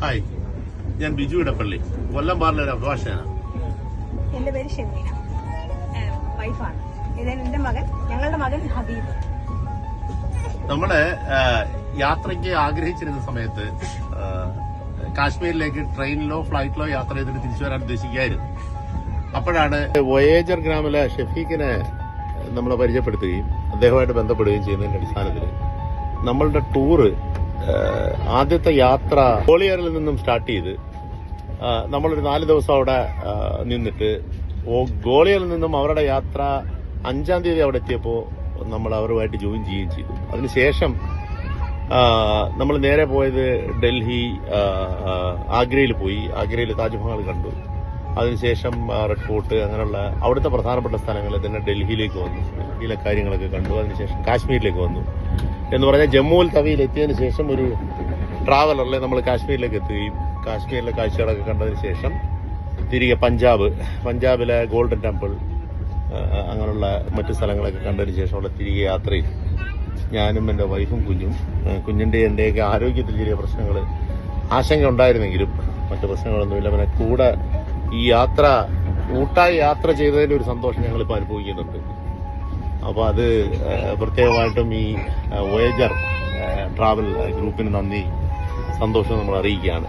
Hi, ഞാൻ ബിജു ഇടപ്പള്ളി, കൊല്ലം ബാറിലെ ഒരു അഭിഭാഷകനാണ്. എന്റെ പേര് ഷെമീന, വൈഫാണ്. ഇത് എന്റെ മകൻ, ഞങ്ങളുടെ മകൻ ഹബീബ്. നമ്മള് യാത്രയ്ക്ക് ആഗ്രഹിച്ചിരുന്ന സമയത്ത് കാശ്മീരിലേക്ക് ട്രെയിനിലോ ഫ്ലൈറ്റിലോ യാത്ര ചെയ്തിട്ട് തിരിച്ചു വരാൻ ഉദ്ദേശിക്കുകയായിരുന്നു. അപ്പോഴാണ് വോയേജർ ഗ്രാമിലെ ഷെഫീഖിനെ നമ്മളെ പരിചയപ്പെടുത്തുകയും അദ്ദേഹമായിട്ട് ബന്ധപ്പെടുകയും ചെയ്യുന്നതിന്റെ അടിസ്ഥാനത്തിൽ നമ്മളുടെ ടൂറ് ആദ്യത്തെ യാത്ര ഗോളിയറിൽ നിന്നും സ്റ്റാർട്ട് ചെയ്ത് നമ്മളൊരു 4 ദിവസം അവിടെ നിന്നിട്ട് ഗോളിയറിൽ നിന്നും അവരുടെ യാത്ര 5-ാം തീയതി അവിടെ എത്തിയപ്പോൾ നമ്മൾ അവരുമായിട്ട് ജോയിൻ ചെയ്യുകയും ചെയ്തു. അതിനുശേഷം നമ്മൾ നേരെ പോയത് ഡൽഹി, ആഗ്രയിൽ പോയി. ആഗ്രയിൽ താജ്മഹൽ കണ്ടു. അതിനുശേഷം റെഡ് ഫോർട്ട്, അങ്ങനെയുള്ള അവിടുത്തെ പ്രധാനപ്പെട്ട സ്ഥലങ്ങൾ തന്നെ ഡൽഹിയിലേക്ക് വന്നു. ഡൽഹിയിലെ കാര്യങ്ങളൊക്കെ കണ്ടു. അതിനുശേഷം കാശ്മീരിലേക്ക് വന്നു. എന്ന് പറഞ്ഞാൽ ജമ്മുവിൽ തവിയിൽ എത്തിയതിനു ശേഷം ഒരു ട്രാവലറിൽ നമ്മൾ കാശ്മീരിലേക്ക് എത്തുകയും കാശ്മീരിലെ കാഴ്ചകളൊക്കെ കണ്ടതിന് ശേഷം തിരികെ പഞ്ചാബിലെ ഗോൾഡൻ ടെമ്പിൾ, അങ്ങനെയുള്ള മറ്റു സ്ഥലങ്ങളൊക്കെ കണ്ടതിന് ശേഷം അവിടെ തിരികെ യാത്ര ചെയ്തു. ഞാനും എൻ്റെ വൈഫും കുഞ്ഞിൻ്റെയൊക്കെ ആരോഗ്യത്തിൽ ചെറിയ പ്രശ്നങ്ങൾ, ആശങ്ക ഉണ്ടായിരുന്നെങ്കിലും മറ്റു പ്രശ്നങ്ങളൊന്നുമില്ല. പിന്നെ കൂടെ ഈ കൂട്ടായി യാത്ര ചെയ്തതിൻ്റെ ഒരു സന്തോഷം ഞങ്ങളിപ്പോൾ അനുഭവിക്കുന്നുണ്ട്. അപ്പോൾ അത് പ്രത്യേകമായിട്ടും ഈ വോയേജർ ട്രാവൽ ഗ്രൂപ്പിന് നന്ദി, സന്തോഷം നമ്മൾ അറിയിക്കുകയാണ്.